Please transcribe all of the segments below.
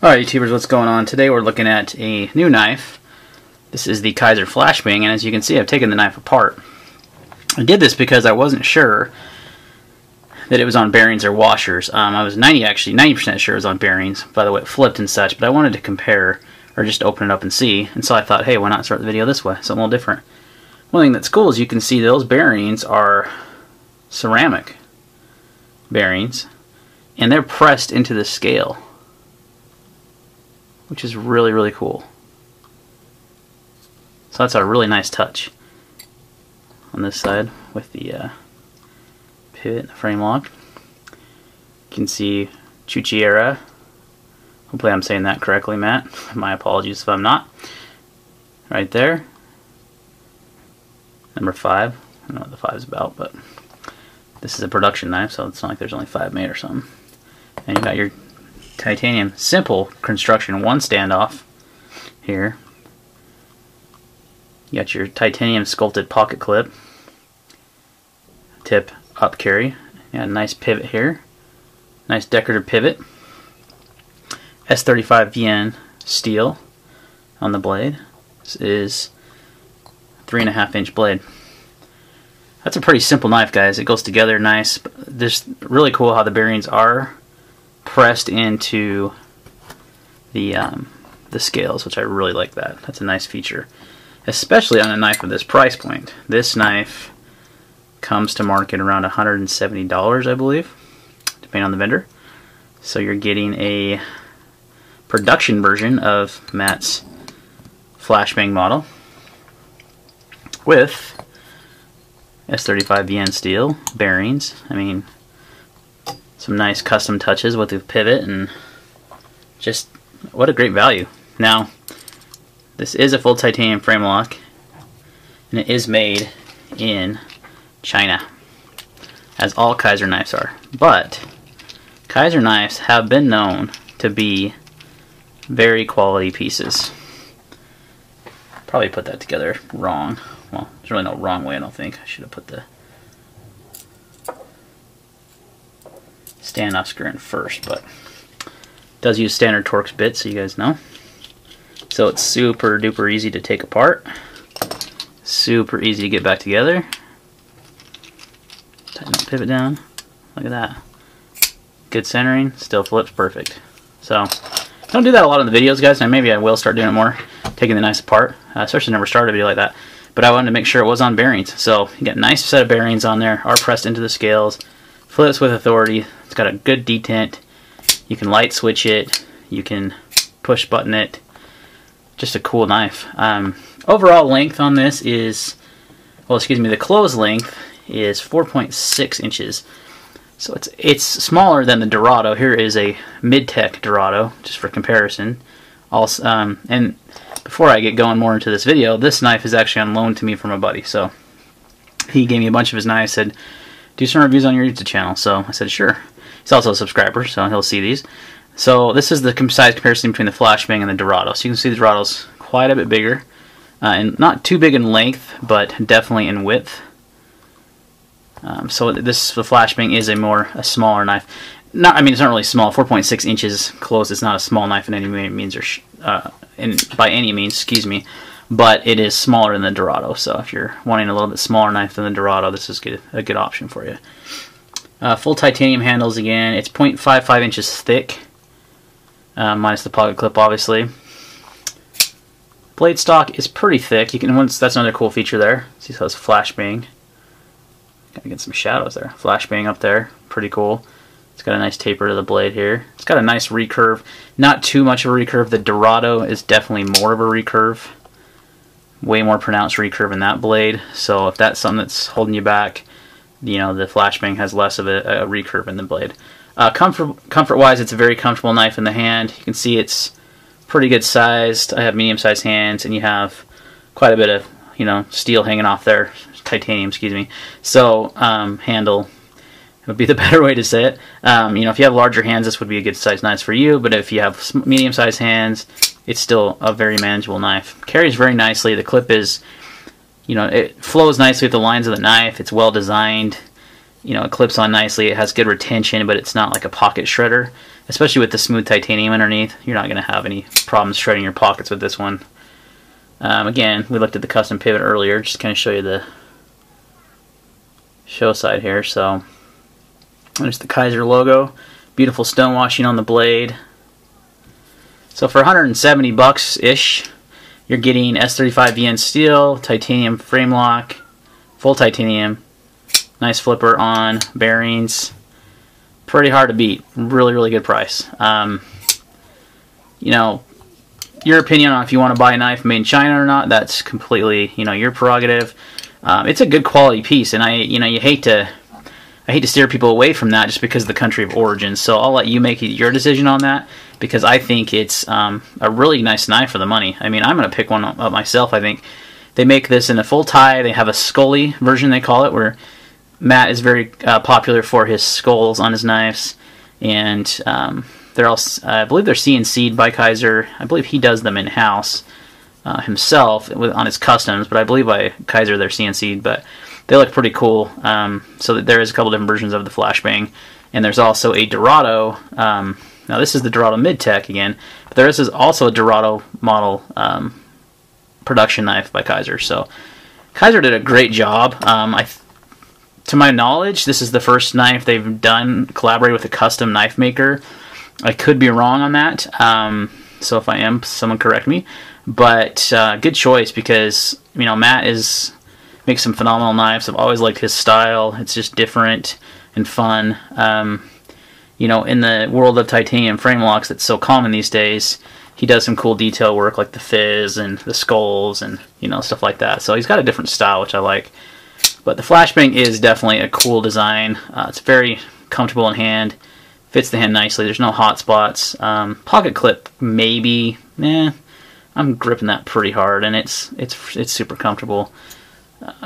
Alright YouTubers, what's going on? Today we're looking at a new knife. This is the Kizer Flashbang, and as you can see I've taken the knife apart. I did this because I wasn't sure that it was on bearings or washers. I was 90% sure it was on bearings by the way it flipped and such, but I wanted to compare or just open it up and see, and so I thought, hey, why not start the video this way, something a little different. One thing that's cool is you can see those bearings are ceramic bearings, and they're pressed into the scale, which is really, really cool. So that's a really nice touch on this side with the pivot and the frame lock. You can see Cucchiara. Hopefully I'm saying that correctly, Matt. My apologies if I'm not. Right there. Number 5. I don't know what the 5 is about, but this is a production knife, so it's not like there's only 5 made or something. And you got your titanium, simple construction, one standoff here. You got your titanium sculpted pocket clip, tip up carry. You got a nice pivot here, nice decorative pivot. S35 VN steel on the blade. This is 3.5 inch blade. That's a pretty simple knife, guys. It goes together nice. This really cool how the bearings are pressed into the scales, which I really like that. That's a nice feature, especially on a knife of this price point. This knife comes to market around $170, I believe, depending on the vendor. So you're getting a production version of Matt's Flashbang model with S35 VN steel bearings. I mean, some nice custom touches with the pivot, and just what a great value. Now, this is a full titanium frame lock, and it is made in China, as all Kizer knives are. But Kizer knives have been known to be very quality pieces. Probably put that together wrong. Well, there's really no wrong way, I don't think. I should have put the standoff screw in first, but it does use standard Torx bits, so you guys know. So it's super duper easy to take apart, super easy to get back together. Tighten the pivot down. Look at that. Good centering, still flips perfect. So I don't do that a lot in the videos, guys, and maybe I will start doing it more, taking the knives apart. Especially never started a video like that, but I wanted to make sure it was on bearings. So you got a nice set of bearings on there, are pressed into the scales, flips with authority. It's got a good detent. You can light switch it, you can push button it. Just a cool knife. Overall length on this is, well, excuse me, the close length is 4.6 inches. So it's smaller than the Dorado. Here is a mid-tech Dorado, just for comparison. Also, and before I get going more into this video, this knife is actually on loan to me from a buddy. So he gave me a bunch of his knives, said, do some reviews on your YouTube channel. So I said, sure. He's also a subscriber, so he'll see these. So this is the size comparison between the Flashbang and the Dorado. So you can see the Dorado's quite a bit bigger, and not too big in length, but definitely in width. So the Flashbang is a smaller knife. I mean, it's not really small. 4.6 inches close. It's not a small knife in any means, or by any means, excuse me. But it is smaller than the Dorado. So if you're wanting a little bit smaller knife than the Dorado, this is a good option for you. Full titanium handles again. It's 0.55 inches thick, minus the pocket clip, obviously. Blade stock is pretty thick. That's another cool feature there. See how it's Flashbang. Gotta get some shadows there. Flashbang up there, pretty cool. It's got a nice taper to the blade here. It's got a nice recurve. Not too much of a recurve. The Dorado is definitely more of a recurve. Way more pronounced recurve in that blade. So if that's something that's holding you back, you know, the Flashbang has less of a recurve in the blade. Comfort-wise, it's a very comfortable knife in the hand. You can see it's pretty good sized. I have medium-sized hands, and you have quite a bit of, you know, steel hanging off there. Titanium, excuse me. So handle would be the better way to say it. You know, if you have larger hands, this would be a good size knife for you, but if you have medium-sized hands, it's still a very manageable knife. Carries very nicely. The clip is, you know, it flows nicely with the lines of the knife. It's well designed. you know, it clips on nicely. It has good retention, but it's not like a pocket shredder. Especially with the smooth titanium underneath, you're not going to have any problems shredding your pockets with this one. Again, we looked at the custom pivot earlier, just to kind of show you the show side here. So there's the Kizer logo, beautiful stonewashing on the blade. So for 170 bucks ish, you're getting S35VN steel, titanium frame lock, full titanium, nice flipper on, bearings. Pretty hard to beat. Really, really good price. You know, your opinion on if you want to buy a knife made in China or not, that's completely, you know, your prerogative. It's a good quality piece, and I hate to steer people away from that just because of the country of origin. So I'll let you make your decision on that, because I think it's a really nice knife for the money. I mean, I'm going to pick one up myself. I think they make this in a full tie. They have a Scully version, they call it, where Matt is very popular for his skulls on his knives, and they're all, I believe they're CNC'd by Kizer. I believe he does them in-house himself on his customs, but I believe by Kizer they're CNC'd, but they look pretty cool. So there is a couple different versions of the Flashbang, and there's also a Dorado. Now this is the Dorado Mid-Tech again, but there is also a Dorado model production knife by Kizer. So Kizer did a great job. To my knowledge, this is the first knife they've done collaborated with a custom knife maker. I could be wrong on that, so if I am, someone correct me. But good choice, because you know Matt makes some phenomenal knives. I've always liked his style. It's just different and fun. You know, in the world of titanium frame locks that's so common these days, he does some cool detail work like the fizz and the skulls and, you know, stuff like that. So he's got a different style, which I like. But the Flashbang is definitely a cool design. It's very comfortable in hand. Fits the hand nicely. There's no hot spots. Pocket clip, maybe. I'm gripping that pretty hard, and it's super comfortable.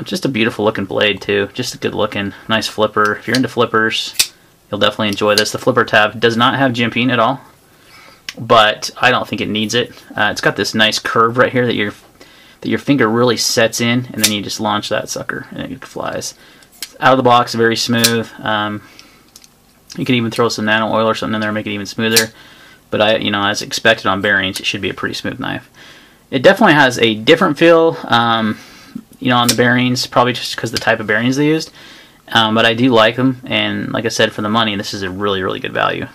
Just a beautiful looking blade too. Just a good looking, nice flipper. If you're into flippers, you'll definitely enjoy this. The flipper tab does not have jimping at all, but I don't think it needs it. It's got this nice curve right here that your finger really sets in, and then you just launch that sucker and it flies. Out of the box, very smooth. You can even throw some nano oil or something in there and make it even smoother. But you know, as expected on bearings, it should be a pretty smooth knife. It definitely has a different feel, you know, on the bearings, probably just because of the type of bearings they used. But I do like them, and like I said, for the money, this is a really, really good value.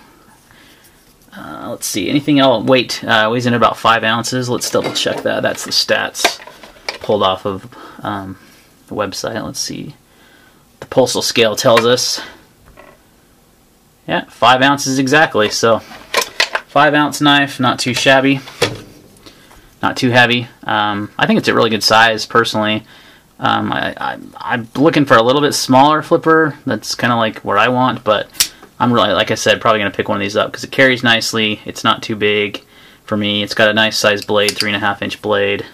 Let's see, anything else? Weight weighs in at about 5 ounces. Let's double check that. That's the stats pulled off of the website. Let's see. The postal scale tells us, yeah, 5 ounces exactly. So 5 ounce knife, not too shabby, not too heavy. I think it's a really good size personally. I'm looking for a little bit smaller flipper. That's kind of like where I want, but I'm really, like I said, probably going to pick one of these up because it carries nicely. It's not too big for me. It's got a nice size blade, 3.5 inch blade.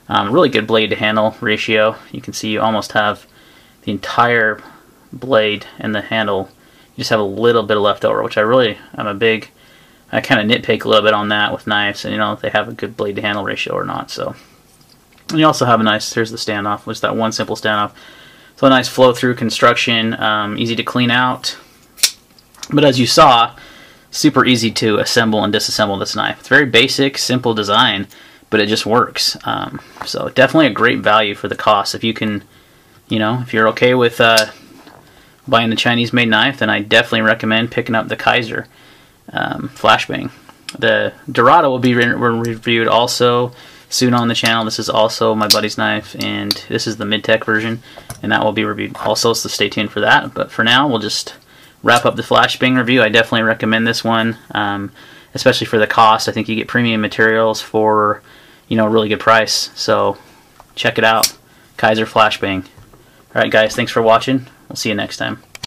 Really good blade to handle ratio. You can see you almost have the entire blade and the handle. You just have a little bit of leftover, which I kind of nitpick a little bit on that with knives, and you know, if they have a good blade to handle ratio or not. So, and you also have a nice, here's the standoff, which is that one simple standoff. So a nice flow through construction, easy to clean out. But as you saw, super easy to assemble and disassemble this knife. It's very basic, simple design, but it just works. So definitely a great value for the cost. If you can, you know, if you're okay with buying the Chinese-made knife, then I definitely recommend picking up the Kizer Flashbang. The Dorado will be reviewed also soon on the channel. This is also my buddy's knife, and this is the Mid-Tech version, and that will be reviewed also, so stay tuned for that. But for now, we'll just wrap up the Flashbang review. I definitely recommend this one, especially for the cost. I think you get premium materials for, you know, a really good price. So check it out, Kizer Flashbang. Alright guys, thanks for watching. We'll see you next time.